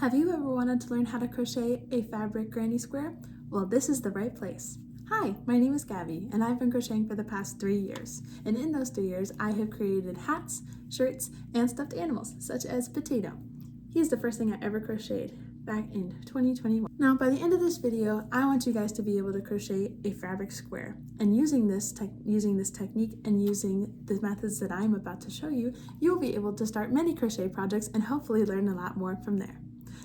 Have you ever wanted to learn how to crochet a fabric granny square? Well, this is the right place. Hi, my name is Gabby, and I've been crocheting for the past 3 years. And in those 3 years, I have created hats, shirts, and stuffed animals, such as Potato. He's the first thing I ever crocheted back in 2021. Now, by the end of this video, I want you guys to be able to crochet a fabric square. And using this technique and using the methods that I'm about to show you, you'll be able to start many crochet projects and hopefully learn a lot more from there.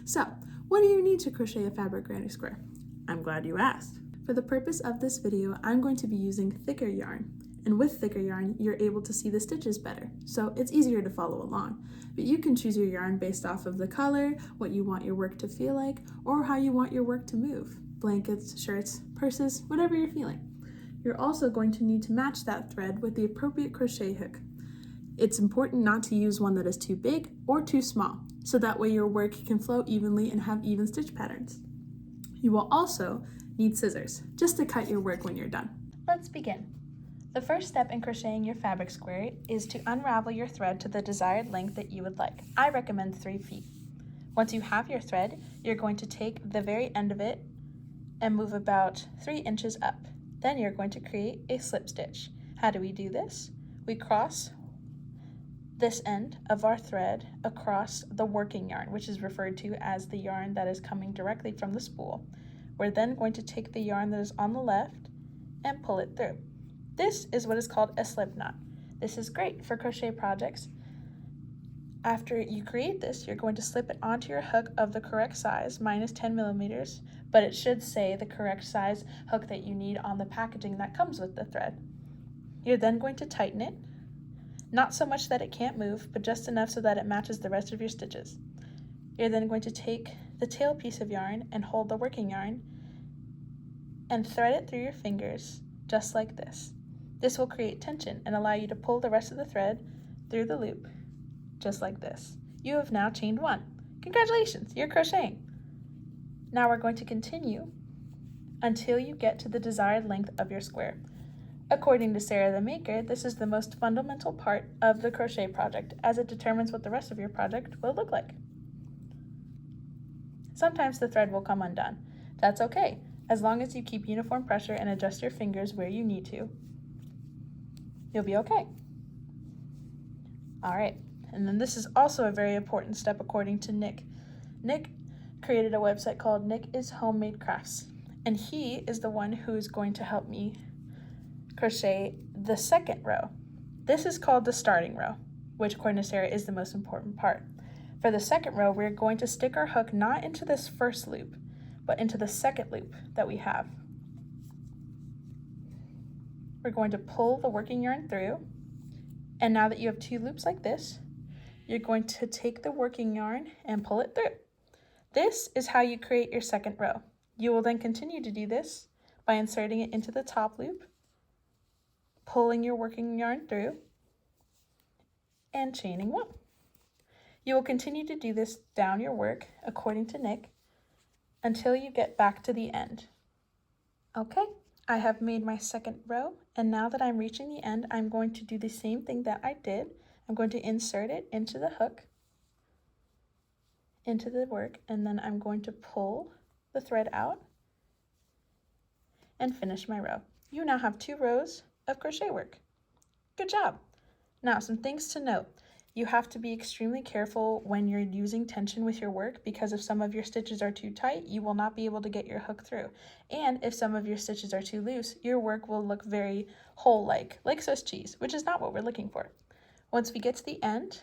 So, what do you need to crochet a fabric granny square? I'm glad you asked. For the purpose of this video, I'm going to be using thicker yarn. And with thicker yarn, you're able to see the stitches better, so it's easier to follow along. But you can choose your yarn based off of the color, what you want your work to feel like, or how you want your work to move. Blankets, shirts, purses, whatever you're feeling. You're also going to need to match that thread with the appropriate crochet hook. It's important not to use one that is too big or too small, so that way your work can flow evenly and have even stitch patterns. You will also need scissors, just to cut your work when you're done. Let's begin. The first step in crocheting your fabric square is to unravel your thread to the desired length that you would like. I recommend 3 feet. Once you have your thread, you're going to take the very end of it and move about 3 inches up. Then you're going to create a slip stitch. How do we do this? We cross this end of our thread across the working yarn, which is referred to as the yarn that is coming directly from the spool. We're then going to take the yarn that is on the left and pull it through. This is what is called a slip knot. This is great for crochet projects. After you create this, you're going to slip it onto your hook of the correct size, mine is 10 millimeters, but it should say the correct size hook that you need on the packaging that comes with the thread. You're then going to tighten it, not so much that it can't move, but just enough so that it matches the rest of your stitches. You're then going to take the tail piece of yarn and hold the working yarn and thread it through your fingers, just like this. This will create tension and allow you to pull the rest of the thread through the loop, just like this. You have now chained 1. Congratulations, you're crocheting. Now we're going to continue until you get to the desired length of your square. According to Sarah the Maker, this is the most fundamental part of the crochet project, as it determines what the rest of your project will look like. Sometimes the thread will come undone. That's okay, as long as you keep uniform pressure and adjust your fingers where you need to. You'll be okay. All right, and then this is also a very important step according to Nick. Nick created a website called Nick is Homemade Crafts, and he is the one who is going to help me crochet the second row. This is called the starting row, which according to Sarah is the most important part. For the second row, we're going to stick our hook not into this first loop, but into the second loop that we have. We're going to pull the working yarn through, and now that you have 2 loops like this, you're going to take the working yarn and pull it through. This is how you create your second row. You will then continue to do this by inserting it into the top loop, pulling your working yarn through, and chaining 1. You will continue to do this down your work, according to Nick, until you get back to the end. Okay, I have made my second row, and now that I'm reaching the end, I'm going to do the same thing that I did. I'm going to insert it into the hook, into the work, and then I'm going to pull the thread out and finish my row. You now have 2 rows of crochet work. Good job. Now, some things to note. You have to be extremely careful when you're using tension with your work, because if some of your stitches are too tight, you will not be able to get your hook through. And if some of your stitches are too loose, your work will look very hole-like, like Swiss cheese, which is not what we're looking for. Once we get to the end,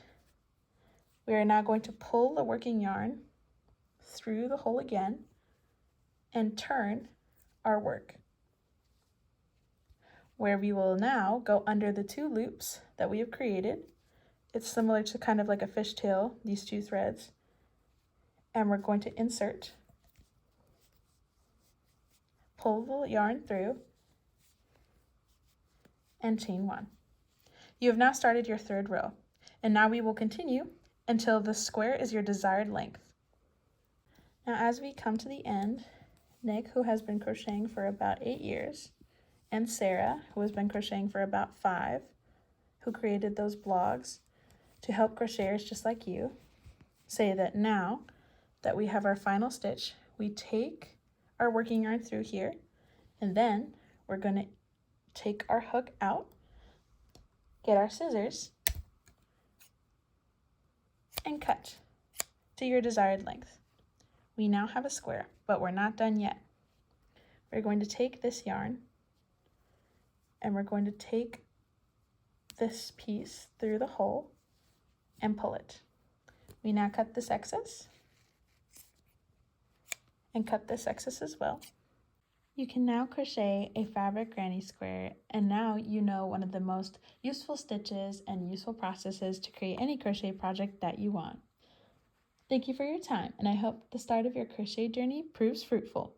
we are now going to pull the working yarn through the hole again and turn our work, where we will now go under the 2 loops that we have created. It's similar to kind of like a fishtail, these 2 threads, and we're going to insert, pull the yarn through, and chain 1. You have now started your 3rd row, and now we will continue until the square is your desired length. Now as we come to the end, Nick, who has been crocheting for about 8 years, and Sarah, who has been crocheting for about 5, who created those blogs to help crocheters just like you, say that now that we have our final stitch, we take our working yarn through here, and then we're going to take our hook out, get our scissors, and cut to your desired length. We now have a square, but we're not done yet. We're going to take this yarn and we're going to take this piece through the hole and pull it. We now cut this excess and cut this excess as well. You can now crochet a fabric granny square, and now you know one of the most useful stitches and useful processes to create any crochet project that you want. Thank you for your time, and I hope the start of your crochet journey proves fruitful.